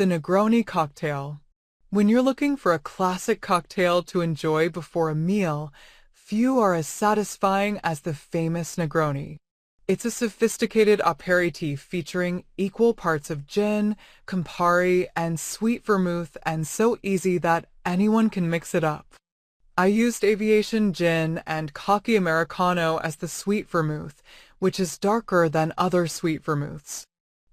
The Negroni cocktail. When you're looking for a classic cocktail to enjoy before a meal, few are as satisfying as the famous Negroni. It's a sophisticated aperitif featuring equal parts of gin, Campari, and sweet vermouth, and so easy that anyone can mix it up. I used aviation gin and cocky Americano as the sweet vermouth, which is darker than other sweet vermouths.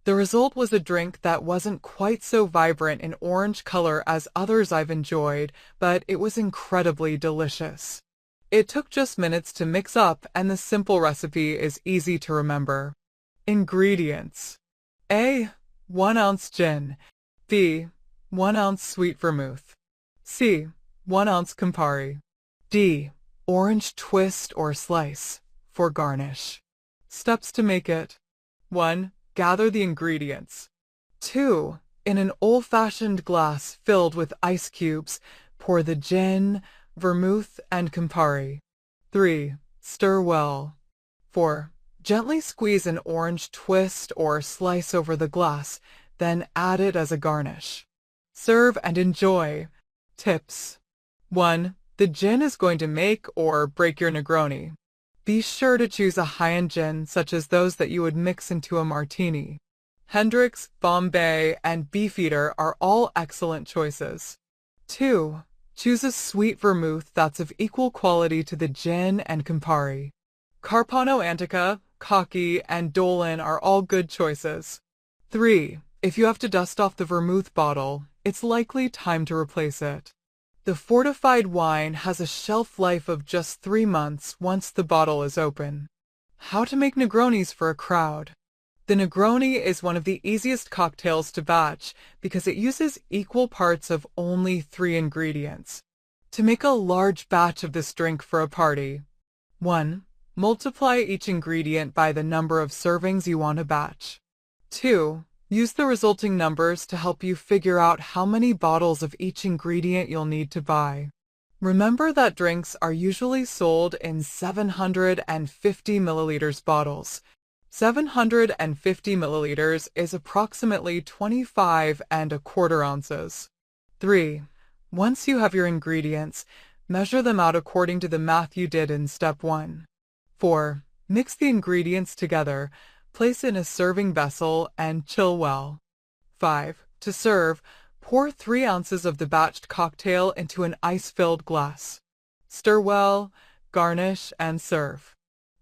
The result was a drink that wasn't quite so vibrant in orange color as others I've enjoyed, but it was incredibly delicious. It took just minutes to mix up, and the simple recipe is easy to remember. Ingredients: A. 1 ounce gin. B. 1 ounce sweet vermouth. C. 1 ounce Campari. D. Orange twist or slice for garnish. Steps to make it: 1. Gather the ingredients. 2. In an old-fashioned glass filled with ice cubes, pour the gin, vermouth, and Campari. 3. Stir well. 4. Gently squeeze an orange twist or slice over the glass, then add it as a garnish. Serve and enjoy. Tips: 1. The gin is going to make or break your Negroni. Be sure to choose a high-end gin such as those that you would mix into a martini. Hendrick's, Bombay, and Beefeater are all excellent choices. 2. Choose a sweet vermouth that's of equal quality to the gin and Campari. Carpano Antica, Cocky, and Dolan are all good choices. 3. If you have to dust off the vermouth bottle, it's likely time to replace it. The fortified wine has a shelf life of just 3 months once the bottle is open. How to make Negronis for a crowd. The Negroni is one of the easiest cocktails to batch because it uses equal parts of only 3 ingredients. To make a large batch of this drink for a party: 1. Multiply each ingredient by the number of servings you want to batch. 2. Use the resulting numbers to help you figure out how many bottles of each ingredient you'll need to buy. Remember that drinks are usually sold in 750 milliliters bottles. 750 milliliters is approximately 25¼ ounces. 3. Once you have your ingredients, measure them out according to the math you did in step 1. 4. Mix the ingredients together. Place in a serving vessel and chill well. 5. To serve, pour 3 ounces of the batched cocktail into an ice-filled glass. Stir well, garnish, and serve.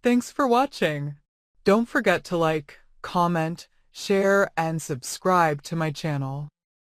Thanks for watching. Don't forget to like, comment, share, and subscribe to my channel.